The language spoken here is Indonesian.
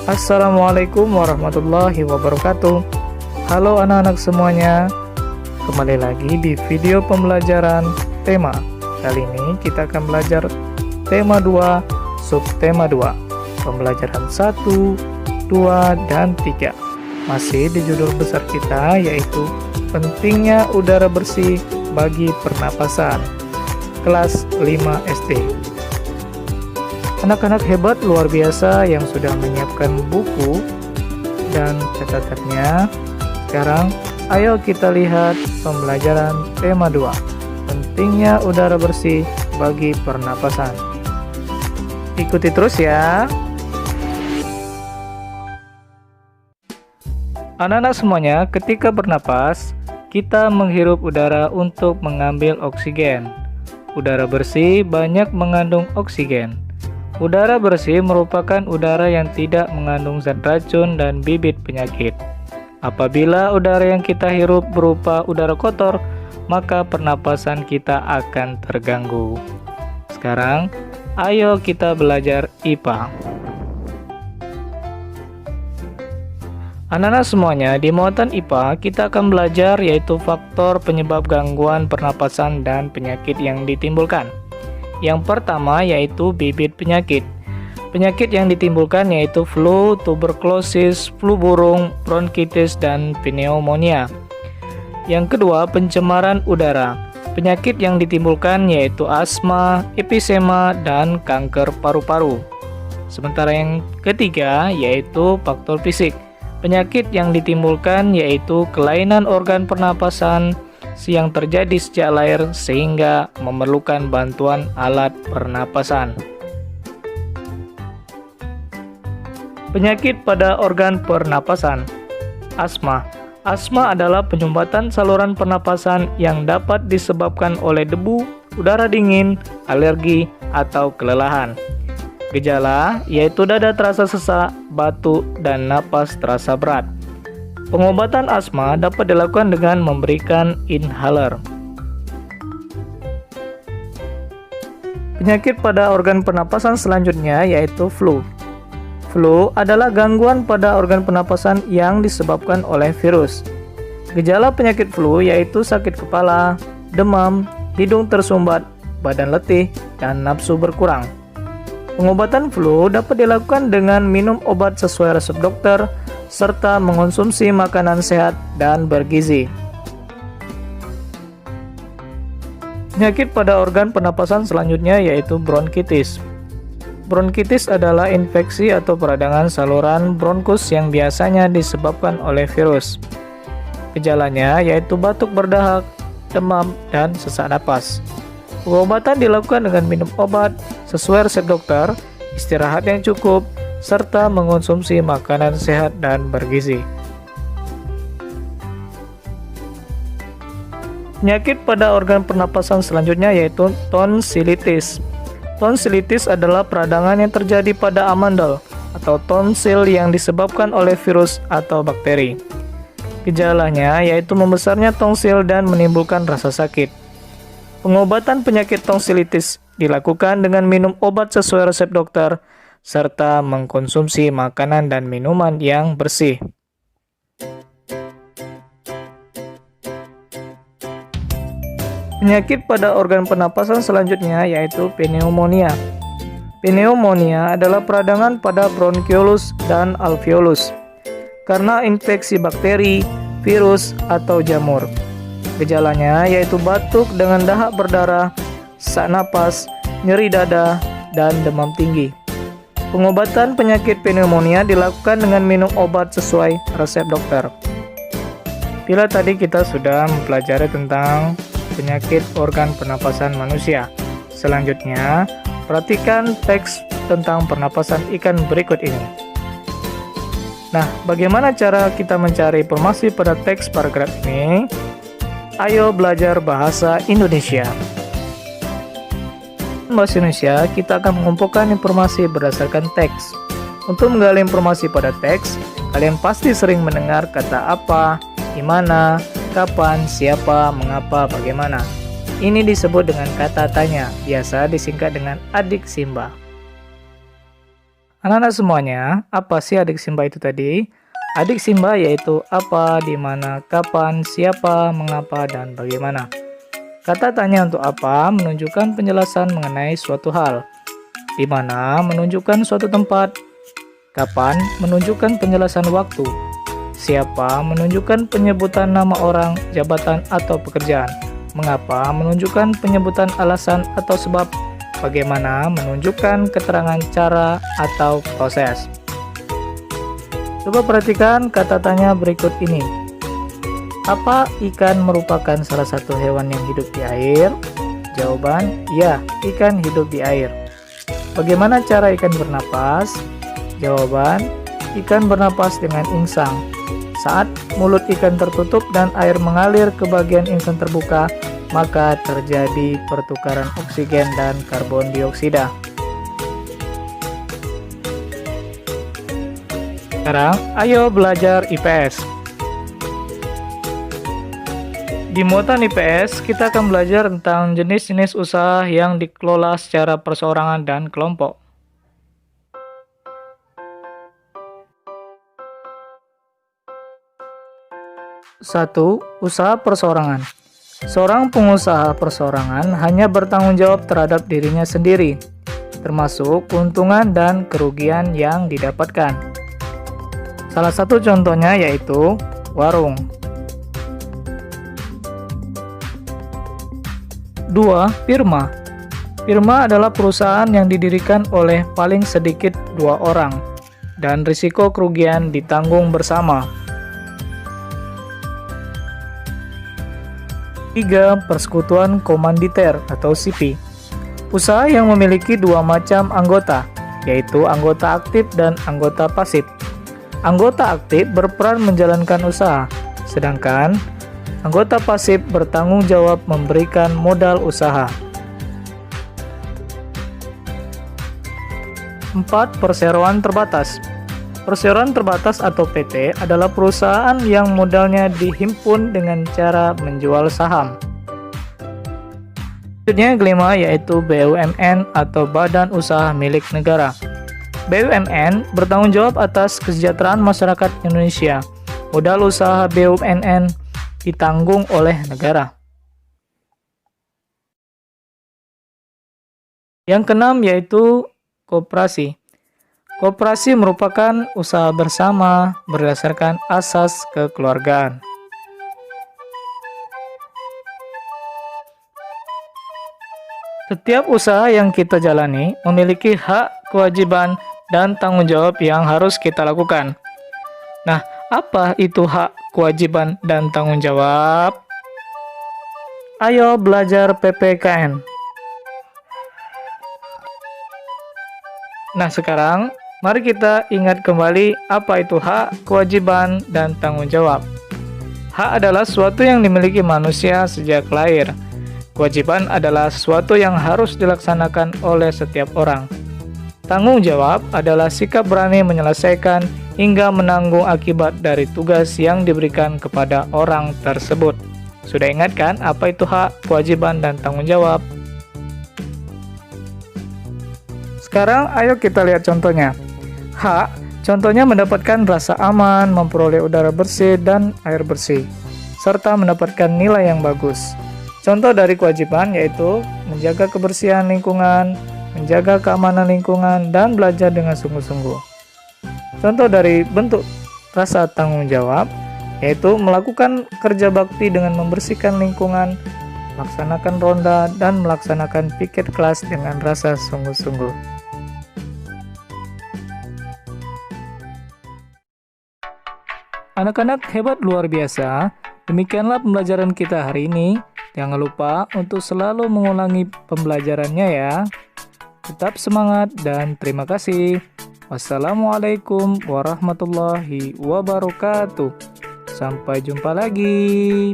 Assalamualaikum warahmatullahi wabarakatuh. Halo anak-anak semuanya, kembali lagi di video pembelajaran tema. Kali ini kita akan belajar tema 2, subtema 2, pembelajaran 1, 2, dan 3. Masih di judul besar kita, yaitu pentingnya udara bersih bagi pernapasan, kelas 5 SD. Anak-anak hebat luar biasa yang sudah menyiapkan buku dan catatannya. Sekarang ayo kita lihat pembelajaran tema 2, pentingnya udara bersih bagi pernapasan. Ikuti terus ya. Anak-anak semuanya, ketika bernapas, kita menghirup udara untuk mengambil oksigen. Udara bersih banyak mengandung oksigen. Udara bersih merupakan udara yang tidak mengandung zat racun dan bibit penyakit. Apabila udara yang kita hirup berupa udara kotor, maka pernapasan kita akan terganggu. Sekarang, ayo kita belajar IPA. Anak-anak semuanya, di muatan IPA kita akan belajar yaitu faktor penyebab gangguan pernapasan dan penyakit yang ditimbulkan. Yang pertama yaitu bibit penyakit. Penyakit yang ditimbulkan yaitu flu, tuberkulosis, flu burung, bronkitis, dan pneumonia. Yang kedua, pencemaran udara. Penyakit yang ditimbulkan yaitu asma, emfisema, dan kanker paru-paru. Sementara yang ketiga yaitu faktor fisik. Penyakit yang ditimbulkan yaitu kelainan organ pernapasan yang terjadi sejak lahir sehingga memerlukan bantuan alat pernapasan. Penyakit pada organ pernapasan. Asma. Asma adalah penyumbatan saluran pernapasan yang dapat disebabkan oleh debu, udara dingin, alergi, atau kelelahan. Gejala yaitu dada terasa sesak, batuk, dan napas terasa berat. Pengobatan asma dapat dilakukan dengan memberikan inhaler. Penyakit pada organ pernapasan selanjutnya yaitu flu. Flu adalah gangguan pada organ pernapasan yang disebabkan oleh virus. Gejala penyakit flu yaitu sakit kepala, demam, hidung tersumbat, badan letih, dan nafsu berkurang. Pengobatan flu dapat dilakukan dengan minum obat sesuai resep dokter, serta mengonsumsi makanan sehat dan bergizi. Penyakit pada organ pernapasan selanjutnya yaitu bronkitis. Bronkitis adalah infeksi atau peradangan saluran bronkus yang biasanya disebabkan oleh virus. Gejalanya yaitu batuk berdahak, demam, dan sesak napas. Pengobatan dilakukan dengan minum obat sesuai resep dokter, istirahat yang cukup, serta mengonsumsi makanan sehat dan bergizi. Penyakit pada organ pernapasan selanjutnya yaitu tonsilitis. Tonsilitis adalah peradangan yang terjadi pada amandel atau tonsil yang disebabkan oleh virus atau bakteri. Gejalanya yaitu membesarnya tonsil dan menimbulkan rasa sakit. Pengobatan penyakit tonsilitis dilakukan dengan minum obat sesuai resep dokter, serta mengkonsumsi makanan dan minuman yang bersih. Penyakit pada organ pernapasan selanjutnya yaitu pneumonia. Pneumonia adalah peradangan pada bronkiolus dan alveolus karena infeksi bakteri, virus, atau jamur. Gejalanya yaitu batuk dengan dahak berdarah, sesak napas, nyeri dada, dan demam tinggi. Pengobatan penyakit pneumonia dilakukan dengan minum obat sesuai resep dokter. Bila tadi kita sudah mempelajari tentang penyakit organ pernapasan manusia, selanjutnya perhatikan teks tentang pernapasan ikan berikut ini. Nah, bagaimana cara kita mencari informasi pada teks paragraf ini? Ayo belajar bahasa Indonesia. Bahasa Indonesia, kita akan mengumpulkan informasi berdasarkan teks. Untuk menggali informasi pada teks, kalian pasti sering mendengar kata apa, di mana, kapan, siapa, mengapa, bagaimana. Ini disebut dengan kata tanya, biasa disingkat dengan adik Simba. Anak-anak semuanya, apa sih adik Simba itu tadi? Adik Simba yaitu apa, di mana, kapan, siapa, mengapa, dan bagaimana. Kata tanya untuk apa menunjukkan penjelasan mengenai suatu hal. Di mana menunjukkan suatu tempat. Kapan menunjukkan penjelasan waktu. Siapa menunjukkan penyebutan nama orang, jabatan, atau pekerjaan. Mengapa menunjukkan penyebutan alasan atau sebab. Bagaimana menunjukkan keterangan cara atau proses. Coba perhatikan kata tanya berikut ini. Apa ikan merupakan salah satu hewan yang hidup di air? Jawaban, ya, ikan hidup di air. Bagaimana cara ikan bernapas? Jawaban, ikan bernapas dengan insang. Saat mulut ikan tertutup dan air mengalir ke bagian insang terbuka, maka terjadi pertukaran oksigen dan karbon dioksida. Sekarang, ayo belajar IPS. Di muatan IPS, kita akan belajar tentang jenis-jenis usaha yang dikelola secara perseorangan dan kelompok. Satu, usaha perseorangan. Seorang pengusaha perseorangan hanya bertanggung jawab terhadap dirinya sendiri, termasuk keuntungan dan kerugian yang didapatkan. Salah satu contohnya yaitu warung. 2. Firma. Firma adalah perusahaan yang didirikan oleh paling sedikit 2 orang, dan risiko kerugian ditanggung bersama. 3. Persekutuan komanditer atau SIPI. Usaha yang memiliki 2 macam anggota, yaitu anggota aktif dan anggota pasif. Anggota aktif berperan menjalankan usaha, sedangkan anggota pasif bertanggung jawab memberikan modal usaha. 4. Perseroan terbatas. Perseroan terbatas atau PT adalah perusahaan yang modalnya dihimpun dengan cara menjual saham. Selanjutnya yang kelima yaitu BUMN atau Badan Usaha Milik Negara. BUMN bertanggung jawab atas kesejahteraan masyarakat Indonesia. Modal usaha BUMN ditanggung oleh negara. Yang keenam yaitu koperasi. Koperasi merupakan usaha bersama berdasarkan asas kekeluargaan. Setiap usaha yang kita jalani memiliki hak, kewajiban, dan tanggung jawab yang harus kita lakukan. Nah, apa itu hak, kewajiban, dan tanggung jawab? Ayo belajar PPKN. Nah, sekarang mari kita ingat kembali apa itu hak, kewajiban, dan tanggung jawab. Hak adalah sesuatu yang dimiliki manusia sejak lahir. Kewajiban adalah sesuatu yang harus dilaksanakan oleh setiap orang. Tanggung jawab adalah sikap berani menyelesaikan hingga menanggung akibat dari tugas yang diberikan kepada orang tersebut. Sudah ingat kan apa itu hak, kewajiban, dan tanggung jawab? Sekarang ayo kita lihat contohnya. Hak, contohnya mendapatkan rasa aman, memperoleh udara bersih dan air bersih, serta mendapatkan nilai yang bagus. Contoh dari kewajiban yaitu menjaga kebersihan lingkungan, menjaga keamanan lingkungan, dan belajar dengan sungguh-sungguh. Contoh dari bentuk rasa tanggung jawab yaitu melakukan kerja bakti dengan membersihkan lingkungan, melaksanakan ronda, dan melaksanakan piket kelas dengan rasa sungguh-sungguh. Anak-anak hebat luar biasa, demikianlah pembelajaran kita hari ini. Jangan lupa untuk selalu mengulangi pembelajarannya ya. Tetap semangat dan terima kasih. Wassalamualaikum warahmatullahi wabarakatuh. Sampai jumpa lagi.